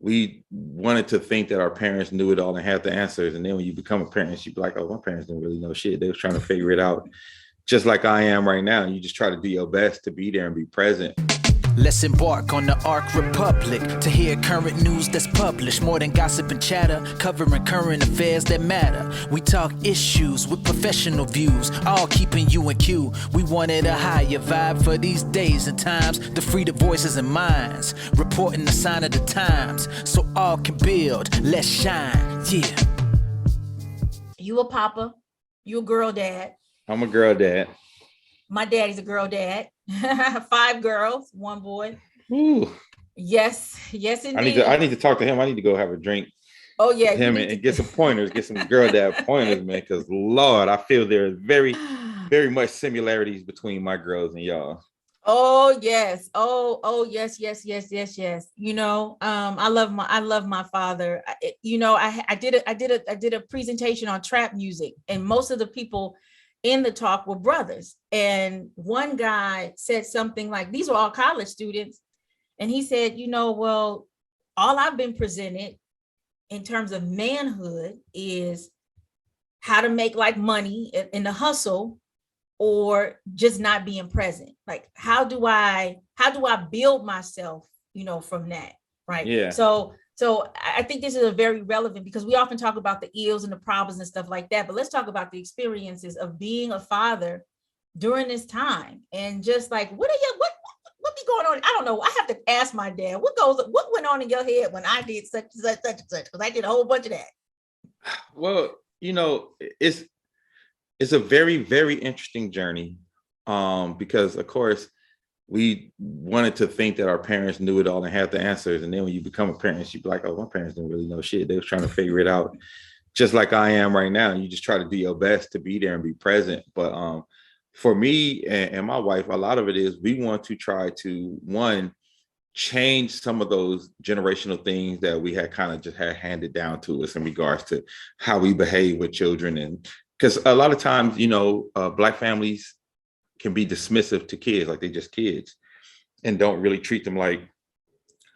we wanted to think that our parents knew it all and had the answers. And then when you become a parent, you'd be like, oh, my parents didn't really know shit. They was trying to figure it out just like I am right now. And you just try to do your best to be there and be present. Let's embark on the Ark Republic to hear current news that's published. More than gossip and chatter, covering current affairs that matter. We talk issues with professional views, all keeping you in queue. We wanted a higher vibe for these days and times, to free the voices and minds, reporting the sign of the times, so all can build, let's shine, yeah. You a papa, you a girl dad. I'm a girl dad. My daddy's a girl dad. 5 girls, 1 boy. Ooh. Yes, indeed. I need to talk to him. I need to go have a drink. Oh yeah, with him and get some pointers, get some girl dad pointers, man. Because Lord, I feel there's very, very much similarities between my girls and y'all. Oh yes. Oh yes. You know, I love my father. I did a presentation on trap music, and most of the people in the talk were brothers. And one guy said something like, these were all college students. And he said, well, all I've been presented in terms of manhood is how to make like money in the hustle, or just not being present. Like, how do I build myself, from that? Right. Yeah. So I think this is a very relevant, because we often talk about the ills and the problems and stuff like that, but let's talk about the experiences of being a father during this time. And just like, what be going on? I don't know. I have to ask my dad, what went on in your head when I did such and such, because I did a whole bunch of that. Well, it's a very, very interesting journey. Because of course, we wanted to think that our parents knew it all and had the answers. And then when you become a parent, you'd be like, oh, my parents didn't really know shit. They was trying to figure it out just like I am right now. And you just try to do your best to be there and be present. But for me and my wife, a lot of it is we want to try to, one, change some of those generational things that we had kind of just had handed down to us in regards to how we behave with children. And because a lot of times, Black families can be dismissive to kids, like they're just kids, and don't really treat them like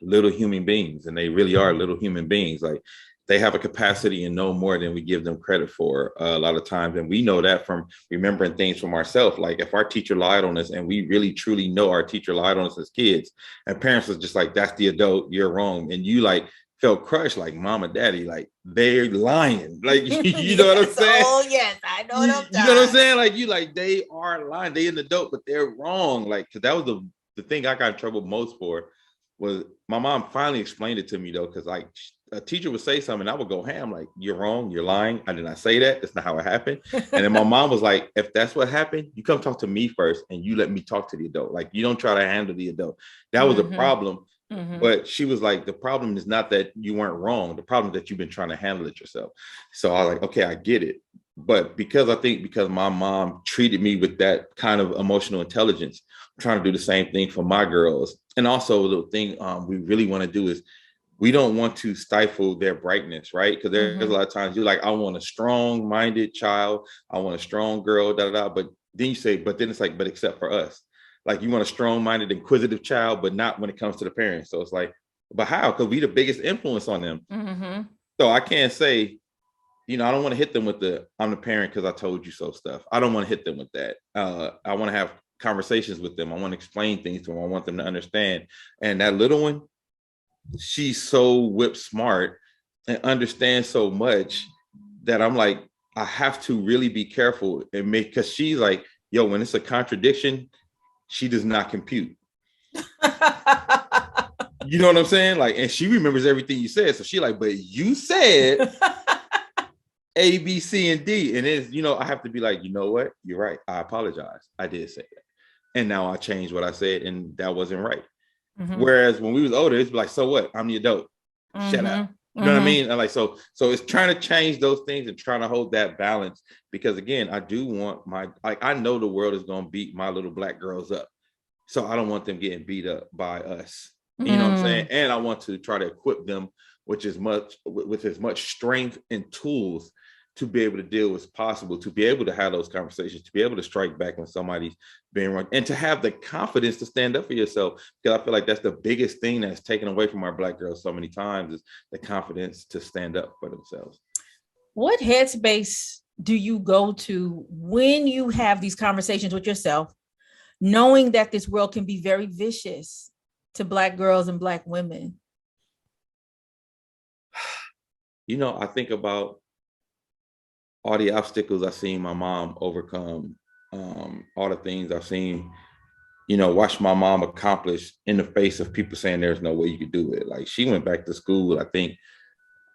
little human beings. And they really are little human beings. Like, they have a capacity and know more than we give them credit for a lot of times. And we know that from remembering things from ourselves. Like, if our teacher lied on us, and we really truly know our teacher lied on us as kids, and parents was just like, that's the adult, you're wrong. And you like felt crushed, like, mom and daddy, like, they're lying. Like, you know what I'm saying? Oh yes, I know what I'm You know what I'm saying? Like, they are lying. They an adult, but they're wrong. Like, because that was the thing I got in trouble most for, was my mom finally explained it to me, though, because like a teacher would say something and I would go ham, like, you're wrong, you're lying. I did not say that. That's not how it happened. And then my mom was like, if that's what happened, you come talk to me first and you let me talk to the adult. Like, you don't try to handle the adult. That was a problem. Mm-hmm. But she was like, the problem is not that you weren't wrong. The problem is that you've been trying to handle it yourself. So I was like, okay, I get it. But because my mom treated me with that kind of emotional intelligence, I'm trying to do the same thing for my girls. And also the thing we really want to do is, we don't want to stifle their brightness, right? Because there's a lot of times you're like, I want a strong-minded child. I want a strong girl, But then you say, but then it's like, but except for us. Like, you want a strong-minded, inquisitive child, but not when it comes to the parents. So it's like, but how? Because we the biggest influence on them. Mm-hmm. So I can't say, I don't want to hit them with I'm the parent because I told you so stuff. I don't want to hit them with that. I want to have conversations with them. I want to explain things to them. I want them to understand. And that little one, she's so whip smart and understands so much that I'm like, I have to really be careful and because she's like, yo, when it's a contradiction, she does not compute. You know what I'm saying? Like, and she remembers everything you said. So she like, but you said A, B, C, and D. And it's, I have to be like, you know what? You're right. I apologize. I did say that. And now I changed what I said, and that wasn't right. Mm-hmm. Whereas when we was older, it's like, so what? I'm the adult. Mm-hmm. Shut up. You know what I mean? And like, so it's trying to change those things and trying to hold that balance, because again, I do want I know the world is going to beat my little Black girls up. So I don't want them getting beat up by us. You know what I'm saying? And I want to try to equip them with as much strength and tools to be able to deal with possible, to be able to have those conversations, to be able to strike back when somebody's being wrong, and to have the confidence to stand up for yourself. Because I feel like that's the biggest thing that's taken away from our Black girls so many times, is the confidence to stand up for themselves. What headspace do you go to when you have these conversations with yourself, knowing that this world can be very vicious to Black girls and Black women? I think about all the obstacles I've seen my mom overcome, all the things I've seen, watch my mom accomplish in the face of people saying there's no way you could do it. Like, she went back to school, I think,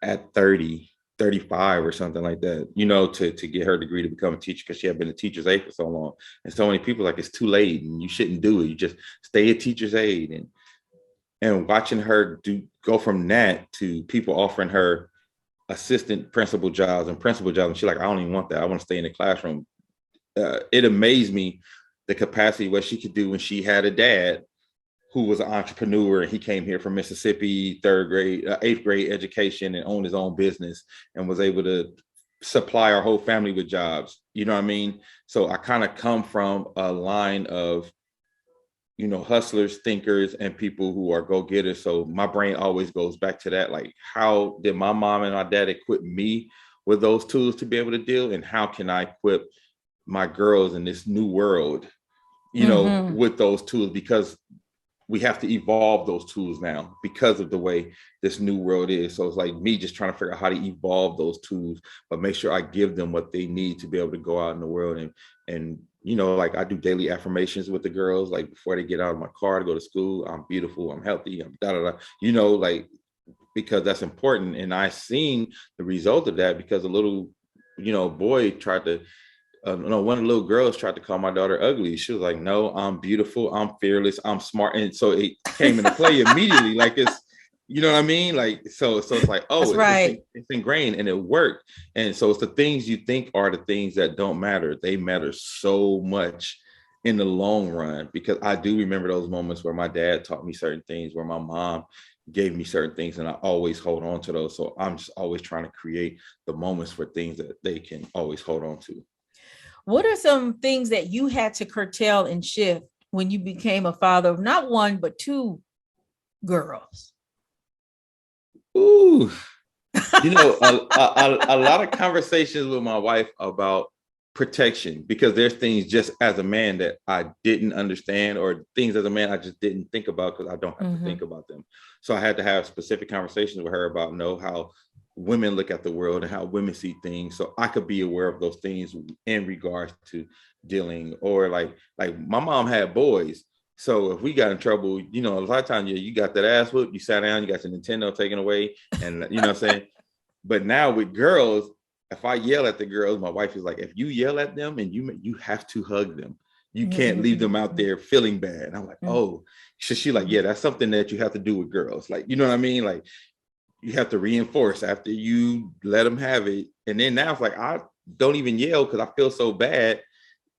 at 30, 35 or something like that, to get her degree to become a teacher, because she had been a teacher's aide for so long. And so many people like, it's too late and you shouldn't do it. You just stay a teacher's aide. And watching her go from that to people offering her assistant principal jobs and principal jobs, and she's like, I don't even want that. I want to stay in the classroom. It amazed me the capacity what she could do when she had a dad who was an entrepreneur, and he came here from Mississippi, 8th grade education, and owned his own business and was able to supply our whole family with jobs. You know what I mean? So I kind of come from a line of, hustlers, thinkers, and people who are go-getters. So my brain always goes back to that. Like, how did my mom and my dad equip me with those tools to be able to deal? And how can I equip my girls in this new world, with those tools? Because we have to evolve those tools now because of the way this new world is. So it's like me just trying to figure out how to evolve those tools, but make sure I give them what they need to be able to go out in the world. And like, I do daily affirmations with the girls, like before they get out of my car to go to school. I'm beautiful, I'm healthy, I'm like, because that's important. And I seen the result of that, because a little, boy tried to, one of the little girls tried to call my daughter ugly. She was like, no, I'm beautiful, I'm fearless, I'm smart. And so it came into play immediately. Like, it's, you know what I mean? Like, so it's like, oh, that's right. It's ingrained, and it worked. And so it's the things you think are the things that don't matter. They matter so much in the long run, because I do remember those moments where my dad taught me certain things, where my mom gave me certain things, and I always hold on to those. So I'm just always trying to create the moments for things that they can always hold on to. What are some things that you had to curtail and shift when you became a father of not one, but two girls? Ooh, a lot of conversations with my wife about protection, because there's things just as a man that I didn't understand, or things as a man I just didn't think about because I don't have to think about them. So I had to have specific conversations with her about how women look at the world and how women see things, so I could be aware of those things in regards to dealing. Or like my mom had boys, so if we got in trouble, a lot of times you got that ass whooped, you sat down, you got your Nintendo taken away, and you know what I'm saying. But now with girls, if I yell at the girls, my wife is like, if you yell at them, and you have to hug them, you can't leave them out there feeling bad. And I'm like, oh, so she like, yeah, that's something that you have to do with girls, like, you know what I mean, like, you have to reinforce after you let them have it. And then now it's like, I don't even yell because I feel so bad.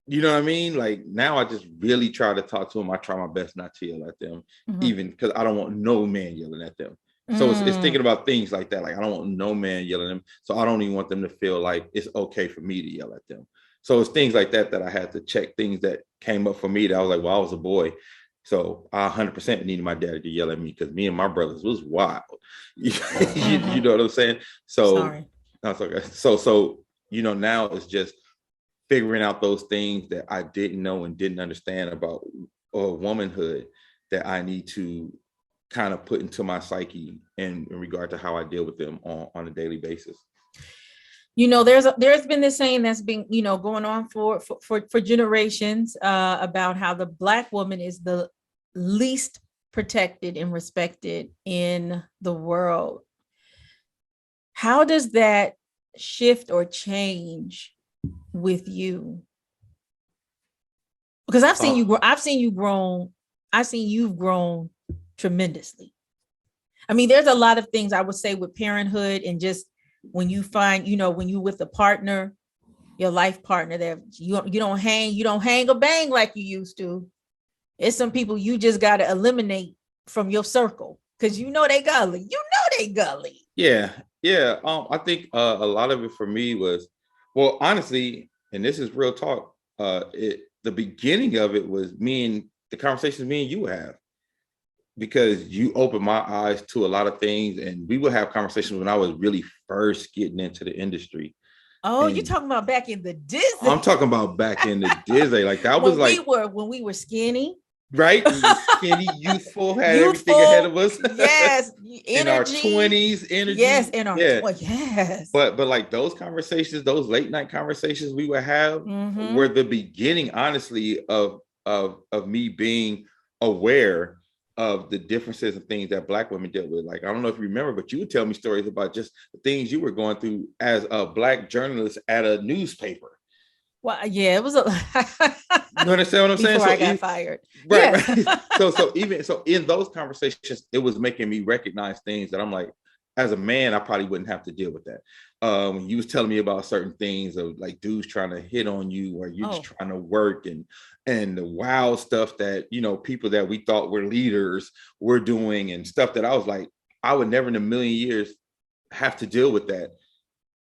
You know what I mean? Like, now I just really try to talk to them. I try my best not to yell at them, even because I don't want no man yelling at them. So it's thinking about things like that. Like, I don't want no man yelling at them. So I don't even want them to feel like it's okay for me to yell at them. So it's things like that I had to check, things that came up for me that I was like, well, I was a boy. So I 100% needed my daddy to yell at me, because me and my brothers was wild. You know what I'm saying? So, sorry. That's okay. So now it's just figuring out those things that I didn't know and didn't understand about womanhood that I need to kind of put into my psyche in regard to how I deal with them on a daily basis. There's been this saying that's been, going on for generations about how the Black woman is the least protected and respected in the world. How does that shift or change with you? Because I've seen you've grown tremendously. I mean, there's a lot of things I would say with parenthood, and just when you find, when you with a partner, your life partner, that you don't hang or bang like you used to. It's some people you just got to eliminate from your circle because they gully. They gully. Yeah. I think a lot of it for me was Well, honestly, and this is real talk, the beginning of it was the conversations me and you have, because you opened my eyes to a lot of things, and we would have conversations when I was really first getting into the industry. Oh, you're And talking about back in the Disney. I'm talking about back in the Disney, like that was like when we were skinny. right, we were skinny, youthful, had everything ahead of us. Yes, in our energy. 20s, energy. Yes, in our yes. But like those conversations, those late night conversations we would have were the beginning, honestly, of me being aware of the differences and things that Black women dealt with. Like, I don't know if you remember, but you would tell me stories about just the things you were going through as a Black journalist at a newspaper. Well, yeah, it was a you understand what I'm saying? Before I got fired. Right. So even in those conversations, it was making me recognize things that I'm like, as a man, I probably wouldn't have to deal with that. When you was telling me about certain things of like dudes trying to hit on you, or you're just trying to work, and the wild stuff that, you know, people that we thought were leaders were doing, and stuff that I was like, I would never in a million years have to deal with that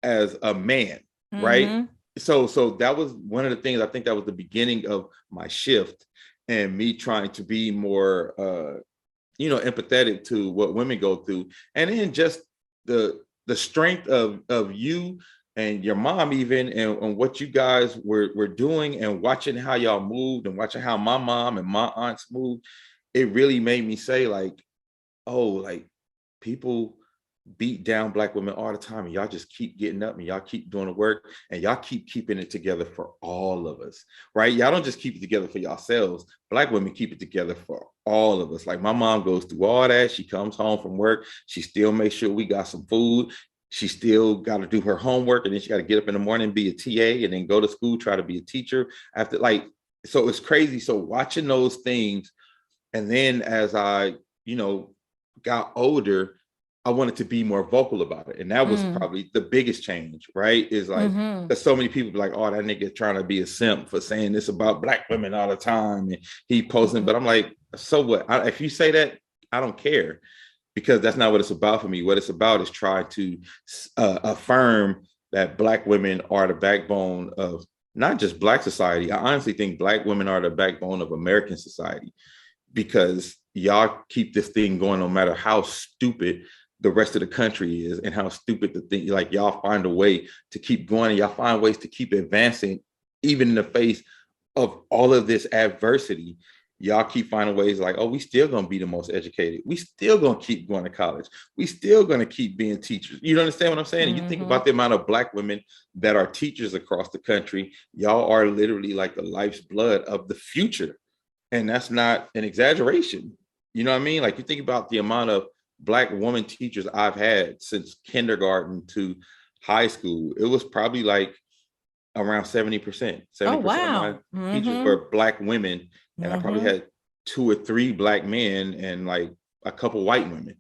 as a man, right? So that was one of the things, I think that was the beginning of my shift and me trying to be more empathetic to what women go through. And then just the strength of you and your mom even, and what you guys were doing, and watching how y'all moved, and watching how my mom and my aunts moved. It really made me say, like, oh, like, people beat down Black women all the time, and y'all just keep getting up, and y'all keep doing the work, and y'all keep keeping it together for all of us, right? Y'all don't just keep it together for yourselves. Black women keep it together for all of us. Like, my mom goes through all that. She comes home from work, she still makes sure we got some food. She still got to do her homework, and then she got to get up in the morning and be a TA, and then go to school, try to be a teacher after, like, so it's crazy. So watching those things, and then as I, got older, I wanted to be more vocal about it. And that was probably the biggest change, right? Is like, because so many people be like, oh, that nigga trying to be a simp for saying this about Black women all the time, and he posting, but I'm like, so what? If you say that, I don't care, because that's not what it's about for me. What it's about is trying to affirm that Black women are the backbone of not just Black society. I honestly think Black women are the backbone of American society, because y'all keep this thing going no matter how stupid the rest of the country is, and how stupid the thing, like, y'all find a way to keep going, and y'all find ways to keep advancing, even in the face of all of this adversity. Y'all keep finding ways, like, oh, we still gonna be the most educated. We still gonna keep going to college. We still gonna keep being teachers. You understand what I'm saying? And you think about the amount of Black women that are teachers across the country. Y'all are literally like the life's blood of the future. And that's not an exaggeration. You know what I mean? Like, you think about the amount of Black woman teachers I've had since kindergarten to high school. It was probably like around 70%. 70% of my teachers were Black women. And I probably had 2 or 3 Black men and like a couple white women.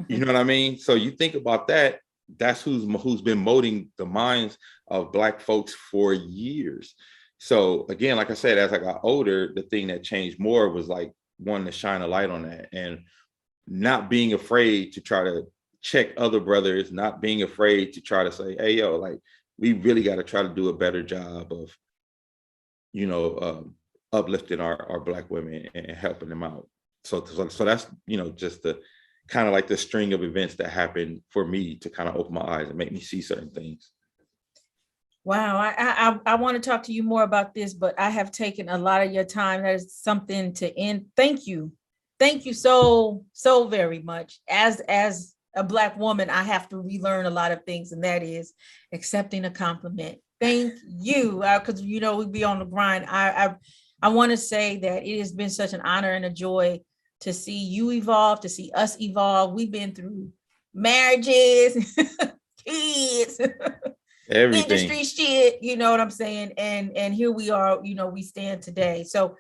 You know what I mean? So you think about that, that's who's been molding the minds of Black folks for years. So again, like I said, as I got older, the thing that changed more was like wanting to shine a light on that, and not being afraid to try to check other brothers, not being afraid to try to say, hey, yo, like, we really got to try to do a better job of, uplifting our Black women and helping them out. So that's, just the kind of like the string of events that happened for me to kind of open my eyes and make me see certain things. Wow, I want to talk to you more about this, but I have taken a lot of your time. That is something to end. Thank you so very much. As a Black woman, I have to relearn a lot of things, and that is accepting a compliment. Thank you, because we be on the grind. I want to say that it has been such an honor and a joy to see you evolve, to see us evolve. We've been through marriages, kids. Everything. Industry shit, you know what I'm saying? And here we are, we stand today. So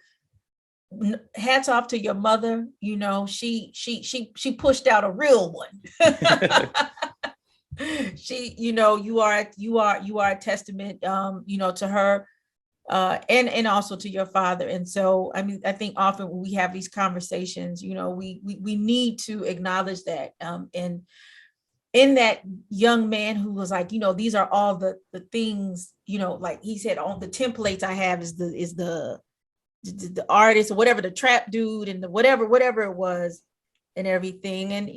hats off to your mother. She pushed out a real one. She, you are a testament, to her, and also to your father. And so, I mean, I think often when we have these conversations, we need to acknowledge that, in that young man who was like, these are all the things, like he said, on the templates I have is the artist or whatever, the trap dude and the whatever it was and everything. And,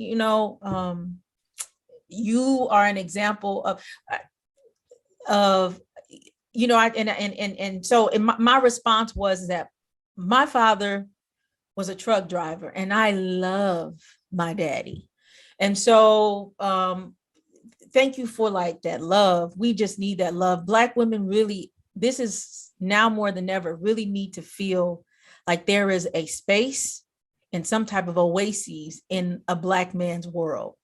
you are an example of so my response was that my father was a truck driver and I love my daddy. And so thank you for like that love. We just need that love. Black women really, this is now more than ever, really need to feel like there is a space and some type of oasis in a Black man's world.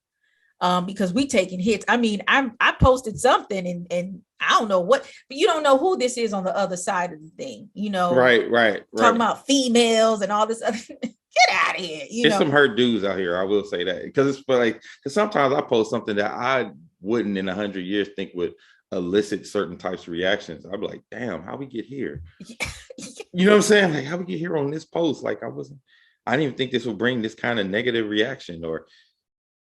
Because we taking hits. I mean, I posted something and I don't know what, but you don't know who this is on the other side of the thing, Right. Talking about females and all this other, get out of here. There's some hurt dudes out here. I will say that because because sometimes I post something that I wouldn't in 100 years think would elicit certain types of reactions. I'd be like, damn, how we get here? You know what I'm saying? Like, how we get here on this post? Like, I didn't even think this would bring this kind of negative reaction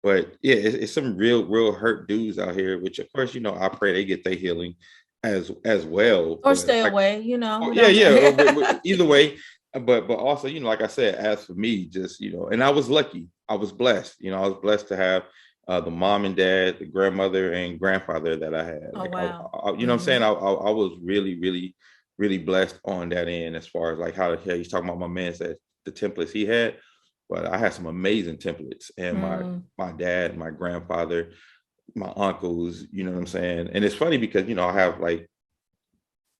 but yeah, it's some real hurt dudes out here, which of course, I pray they get their healing as well. Or stay away, Yeah. Either way. But also, like I said, as for me, just, and I was lucky. I was blessed. I was blessed to have the mom and dad, the grandmother and grandfather that I had. Oh, wow. What I'm saying? I was really blessed on that end as far as like how he's talking about my man said the templates he had. But I had some amazing templates, and my dad, my grandfather, my uncles, you know what I'm saying? And it's funny because, I have like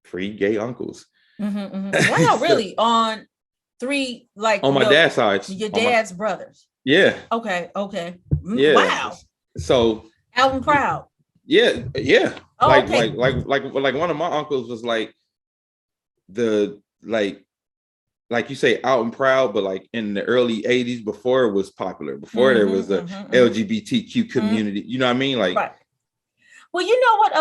3 gay uncles. Wow, really? On 3, like on my dad's side. Your dad's brothers. Yeah. Okay. Yeah. Wow. So out and proud. Yeah. Oh, like one of my uncles was like like you say, out and proud, but like in the early 80s, before it was popular, before there was a LGBTQ community, you know what I mean? Like, right. Well, you know what?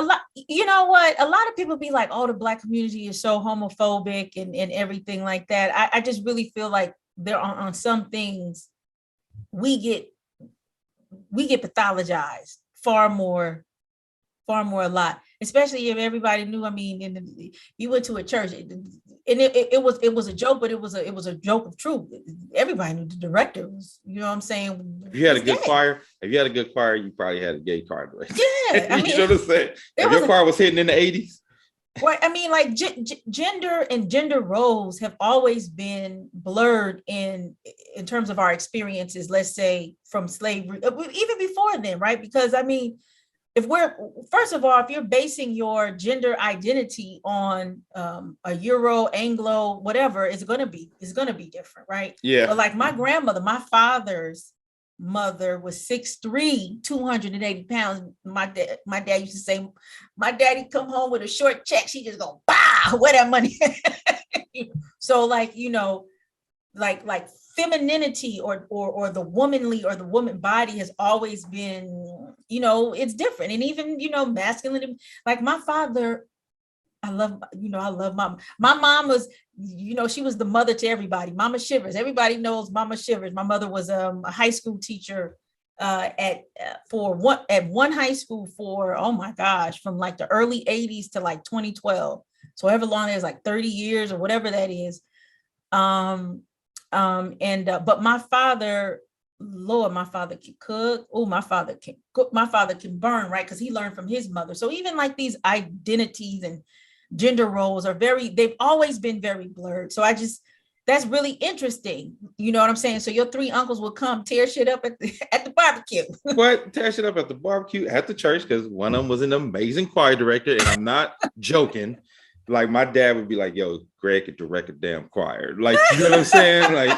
A lot of people be like, oh, the Black community is so homophobic and everything like that. I just really feel like there are on some things we get pathologized far more a lot, especially if everybody knew. I mean, you went to a church and it was a joke, but it was a joke of truth. Everybody knew the director was, you know what I'm saying? If you had a good choir, you probably had a gay choir director. Yeah, I mean, you know what I'm saying? If your choir was hitting in the 80s. Right. I mean, like gender and gender roles have always been blurred in terms of our experiences, let's say from slavery, even before then, right? Because I mean, if you're basing your gender identity on a Euro, Anglo, whatever, it's gonna be different, right? Yeah. But like my grandmother, my father's mother was 6'3", 280 pounds. My dad used to say, my daddy come home with a short check, she just go, bah, where that money? So like, like femininity or the womanly or the woman body has always been, it's different. And even, masculine, like my father, I love my mom was, she was the mother to everybody. Mama Shivers. Everybody knows Mama Shivers. My mother was a high school teacher at one high school for, oh my gosh, from like the early 80s to like 2012. So however long it is, like 30 years or whatever that is. But my father, Lord, my father can cook. Oh, my father can cook. My father can burn, right? Because he learned from his mother. So even like these identities and gender roles they've always been very blurred. So that's really interesting. You know what I'm saying? So your 3 uncles will come tear shit up at the barbecue. What? Tear shit up at the barbecue at the church? Because one of them was an amazing choir director, and I'm not joking. Like my dad would be like, yo, Greg could direct a damn choir. Like, you know what I'm saying? Like,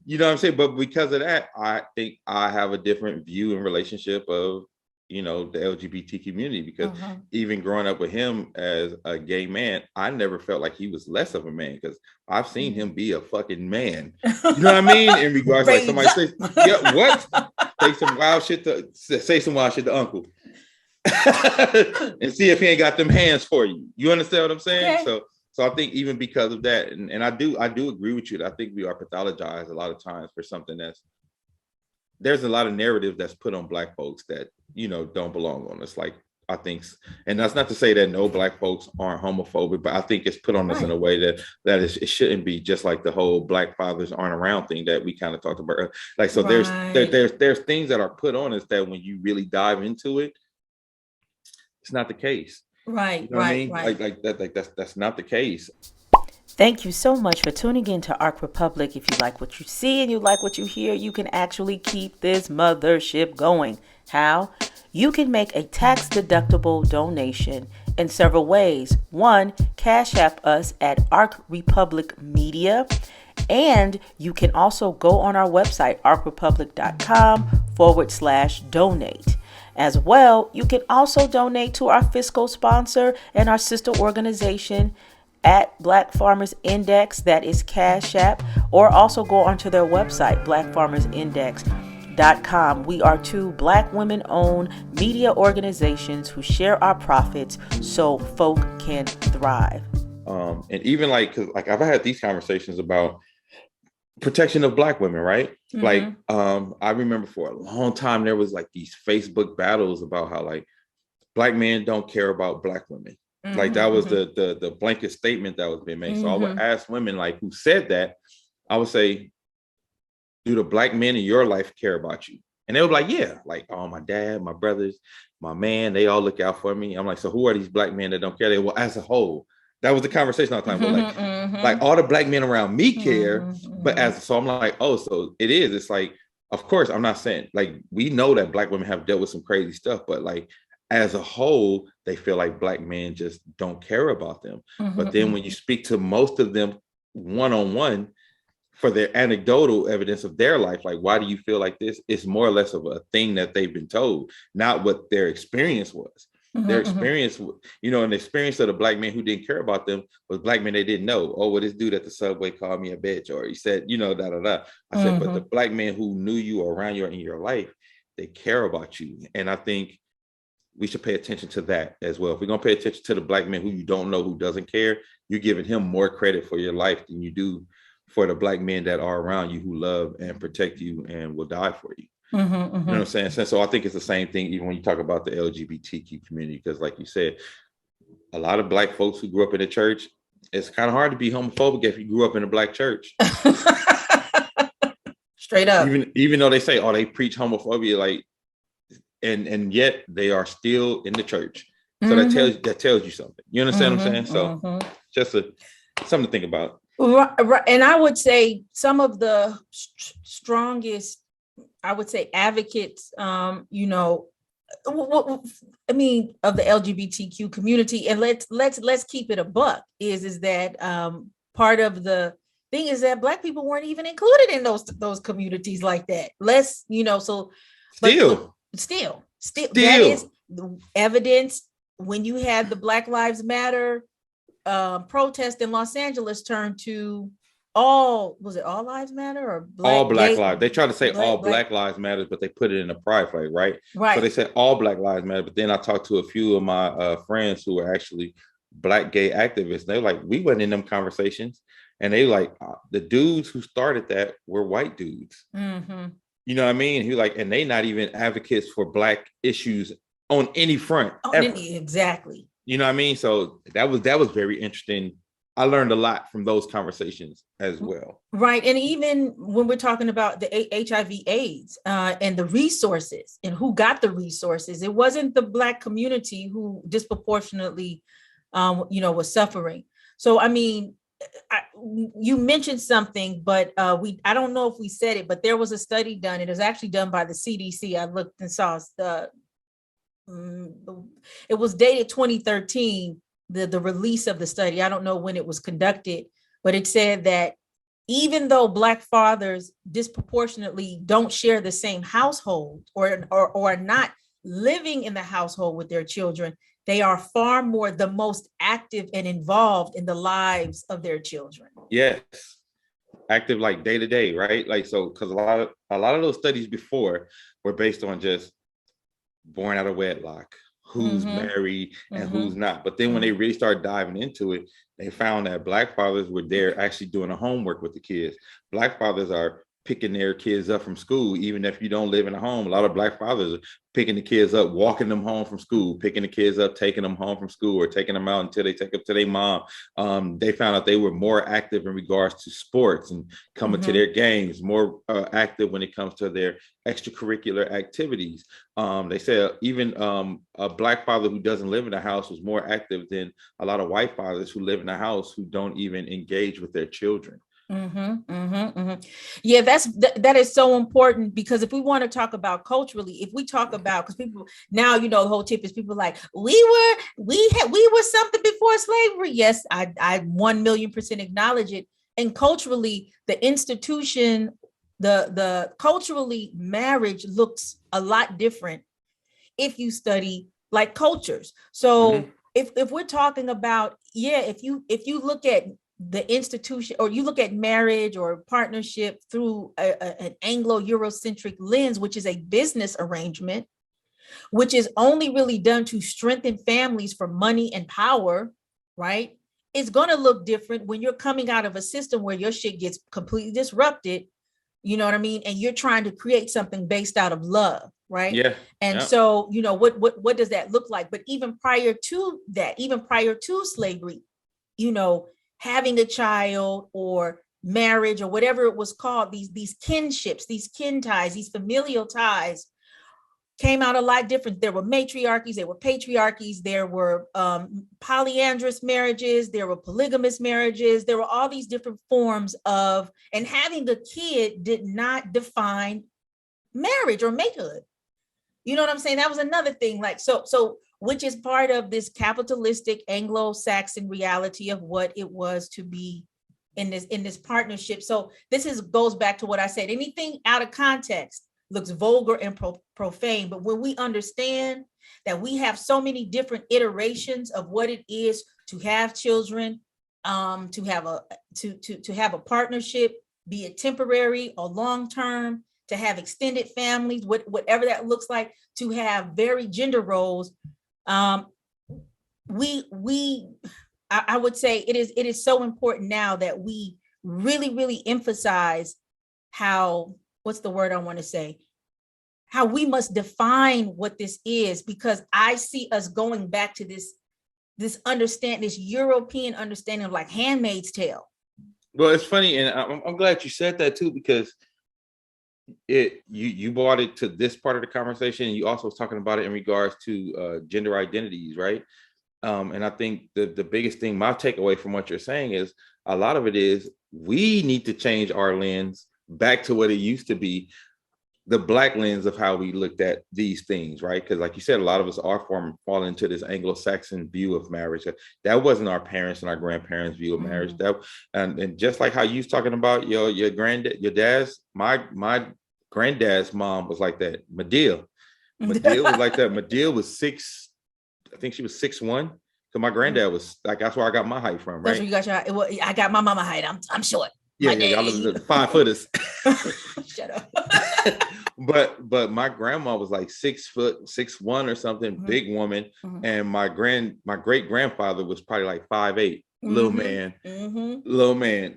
you know what I'm saying? But because of that, I think I have a different view and relationship of, the LGBT community, because even growing up with him as a gay man, I never felt like he was less of a man, because I've seen him be a fucking man. You know what I mean? In regards to like somebody say, yeah, what? Say some wild shit to uncle. And see if he ain't got them hands for you. You understand what I'm saying? Okay. So I think even because of that, and I do agree with you that I think we are pathologized a lot of times for something there's a lot of narrative that's put on Black folks that, you know, don't belong on us. Like, I think, and that's not to say that no Black folks aren't homophobic, but I think it's put on us in a way that it shouldn't be, just like the whole Black fathers aren't around thing that we kind of talked about. Like, so there's things that are put on us that when you really dive into it, it's not the case. Right, you know what I mean? That's not the case. Thank you so much for tuning in to Arc Republic. If you like what you see and you like what you hear, you can actually keep this mothership going. How? You can make a tax-deductible donation in several ways. One, Cash App us at Arc Republic Media. And you can also go on our website, arcrepublic.com/donate. As well, you can also donate to our fiscal sponsor and our sister organization at Black Farmers Index, that is Cash App, or also go onto their website, blackfarmersindex.com. We are two Black women-owned media organizations who share our profits so folk can thrive. And even like, cause like I've had these conversations about protection of Black women, right? Mm-hmm. Like, I remember for a long time there was like these Facebook battles about how like Black men don't care about Black women. Mm-hmm. Like that was the blanket statement that was being made. Mm-hmm. So I would ask women like who said that, I would say, do the Black men in your life care about you? And they were like, yeah, like, oh, my dad, my brothers, my man, they all look out for me. I'm like, so who are these Black men that don't care? They, well, as a whole. That was the conversation all the time. But like all the Black men around me care, but so I'm like, oh, so it is. It's like, of course, I'm not saying, like, we know that Black women have dealt with some crazy stuff, but like, as a whole, they feel like Black men just don't care about them. But then when you speak to most of them one-on-one for their anecdotal evidence of their life, like, why do you feel like this? It's more or less of a thing that they've been told, not what their experience was. Their experience, you know, and the experience of the Black men who didn't care about them was Black men they didn't know. Oh, well, this dude at the subway called me a bitch, or he said, you know, da. I said, but the Black men who knew you or around you or in your life, they care about you. And I think we should pay attention to that as well. If we're gonna pay attention to the Black man who you don't know, who doesn't care, you're giving him more credit for your life than you do for the Black men that are around you who love and protect you and will die for you. You know what I'm saying? So I think it's the same thing even when you talk about the LGBTQ community, because like you said, a lot of Black folks who grew up in the church, it's kind of hard to be homophobic if you grew up in a Black church. Straight up. Even though they say, oh, they preach homophobia, like, and yet they are still in the church. So that tells you something. You understand what I'm saying? So just something to think about. Right. And I would say some of the strongest, I would say, advocates, you know, I mean, of the LGBTQ community, and let's keep it a buck, is that part of the thing is that Black people weren't even included in those communities like that. Let's, you know, so still that is the evidence. When you had the Black Lives Matter protest in Los Angeles turned to all lives matter or all Black lives. They try to say all Black lives matter, but they put it in a pride flag, right? So they said all Black lives matter, but then I talked to a few of my friends who are actually Black gay activists. They're like, we went in them conversations, and they like the dudes who started that were white dudes. You know what I mean? He like, and they not even advocates for Black issues on any front. Exactly. You know what I mean? So that was very interesting. I learned a lot from those conversations as well. Right. And even when we're talking about the HIV/AIDS and the resources and who got the resources, it wasn't the Black community who disproportionately, you know, was suffering. So, I mean, you mentioned something, but I don't know if we said it, but there was a study done. It was actually done by the CDC. I looked and saw it was dated 2013. The release of the study. I don't know when it was conducted, but it said that even though Black fathers disproportionately don't share the same household or are not living in the household with their children, they are far more the most active and involved in the lives of their children. Yes. Active like day to day, right? Like, so, because a lot of those studies before were based on just born out of wedlock, who's married and who's not. But then when they really started diving into it, they found that Black fathers were there actually doing the homework with the kids. Black fathers are picking their kids up from school, even if you don't live in a home. A lot of Black fathers are picking the kids up, walking them home from school, picking the kids up, taking them home from school, or taking them out until they take up to their mom. They found out they were more active in regards to sports and coming to their games, more active when it comes to their extracurricular activities. They said even a Black father who doesn't live in the house was more active than a lot of white fathers who live in the house who don't even engage with their children. Yeah, that is so important, because if we want to talk about culturally, if we talk about, because people now, the whole tip is people like, we were something before slavery. Yes, I 1,000,000% acknowledge it. And culturally, the institution, the culturally, marriage looks a lot different if you study like cultures. So if we're talking about, if you look at the institution, or you look at marriage or partnership through an Anglo-Eurocentric lens, which is a business arrangement, which is only really done to strengthen families for money and power, right? It's going to look different when you're coming out of a system where your shit gets completely disrupted, you know what I mean? And you're trying to create something based out of love, right? Yeah. And so, what does that look like? But even prior to that, even prior to slavery, having a child or marriage or whatever it was called, these kinships, these kin ties, these familial ties came out a lot different. There were matriarchies, there were patriarchies, there were polyandrous marriages, there were polygamous marriages, there were all these different forms of, and having a kid did not define marriage or matehood. You know what I'm saying? That was another thing. Like, so which is part of this capitalistic Anglo-Saxon reality of what it was to be in this partnership. So this goes back to what I said. Anything out of context looks vulgar and profane. But when we understand that we have so many different iterations of what it is to have children, to have a partnership, be it temporary or long-term, to have extended families, whatever that looks like, to have varied gender roles, I would say it is so important now that we really, really emphasize how, what's the word I want to say, how we must define what this is, because I see us going back to this understand, this European understanding of like Handmaid's Tale. Well, it's funny, and I'm glad you said that too, because you brought it to this part of the conversation, and you also was talking about it in regards to gender identities, right? And I think the biggest thing, my takeaway from what you're saying is a lot of it is we need to change our lens back to what it used to be, the Black lens of how we looked at these things, right? Because like you said, a lot of us are falling into this Anglo-Saxon view of marriage. That wasn't our parents and our grandparents' view of marriage. And just like how you was talking about your dad's, my granddad's mom was like that. Medill was like that. Medill was I think she was 6'1". So my granddad was like, that's where I got my height from, right? That's where you got I got my mama height. I'm short. Yeah, y'all are 5 footers. Shut up. But my grandma was like 6 foot, 6'1" or something, big woman. And my great grandfather was probably like 5'8", little man.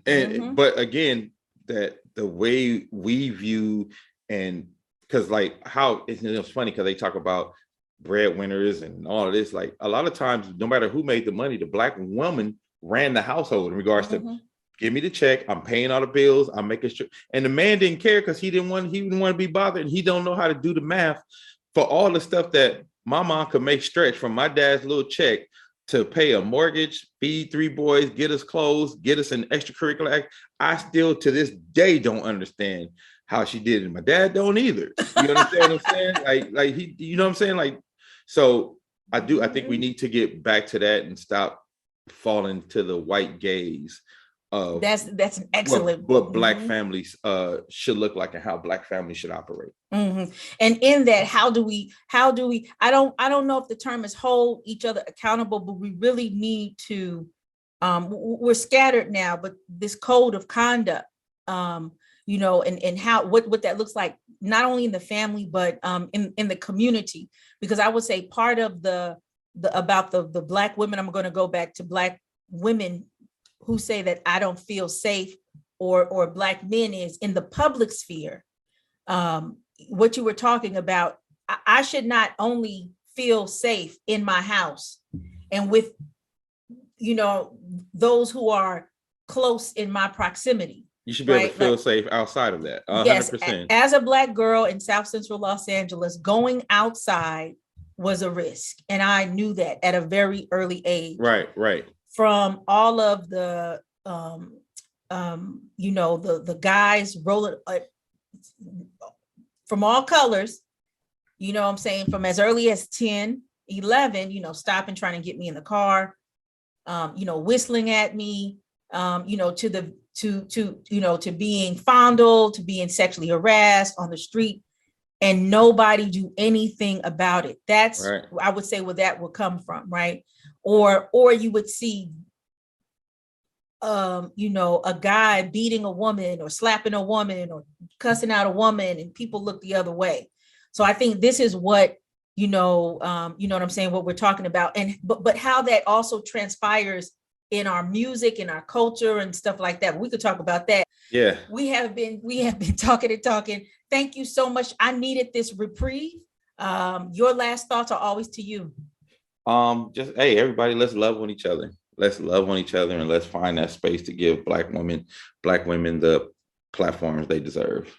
And but again, that the way we view, and because like how it's funny because they talk about breadwinners and all of this, like a lot of times, no matter who made the money, the Black woman ran the household in regards to give me the check, I'm paying all the bills, I'm making sure. And the man didn't care because he didn't want to be bothered, and he don't know how to do the math for all the stuff that my mom could make stretch from my dad's little check to pay a mortgage, feed 3 boys, get us clothes, get us an extracurricular act. I still to this day don't understand how she did it. My dad don't either. You understand what I'm saying? Like he, you know what I'm saying? Like, so I think we need to get back to that and stop falling to the white gaze. That's an excellent what Black families should look like and how Black families should operate. And in that, how do we I don't know if the term is hold each other accountable, but we really need to we're scattered now, but this code of conduct, and how what that looks like, not only in the family, but in the community. Because I would say part of the Black women, I'm going to go back to Black women who say that I don't feel safe or Black men is in the public sphere. What you were talking about, I should not only feel safe in my house and with, those who are close in my proximity. You should be able right? to feel Like, safe outside of that. yes, 100%. as a Black girl in South Central Los Angeles, going outside was a risk. And I knew that at a very early age. Right. From all of the, the guys rolling from all colors, what I'm saying, from as early as 10, 11, stopping, trying to get me in the car, whistling at me, to being fondled, to being sexually harassed on the street, and nobody do anything about it. That's right. I would say where that would come from, right? Or you would see, a guy beating a woman or slapping a woman or cussing out a woman, and people look the other way. So I think this is what, what I'm saying, what we're talking about, and but how that also transpires in our music, in our culture and stuff like that. We could talk about that. Yeah. We have been talking and talking. Thank you so much. I needed this reprieve. Your last thoughts are always to you. Just, hey, everybody, let's love on each other. Let's love on each other, and let's find that space to give Black women the platforms they deserve.